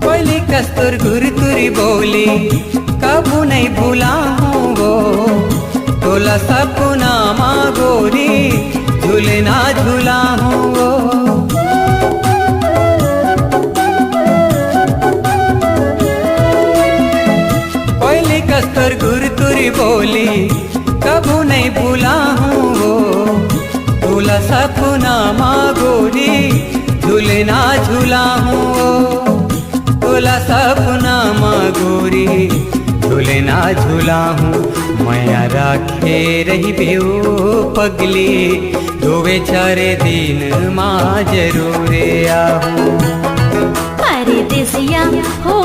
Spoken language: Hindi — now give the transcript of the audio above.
कोयली कस्तूर गुरतुरी बोली कबू नहीं भूला हूँ वो, तोला सपना माँ गोरी झूलना झूला हूँ वो। कोयली कस्तूर गुरतुरी बोली कबू नहीं भूला हूँ वो, तोला सपना माँ गोरी झूलना झूला हूँ वो। तोला सपना माँ गोरी झूलना झूला हूँ, मैया राखे रही बेओ पगली, दोवे चारे दिन माँ जरूर आहूँ। परदेसिया हो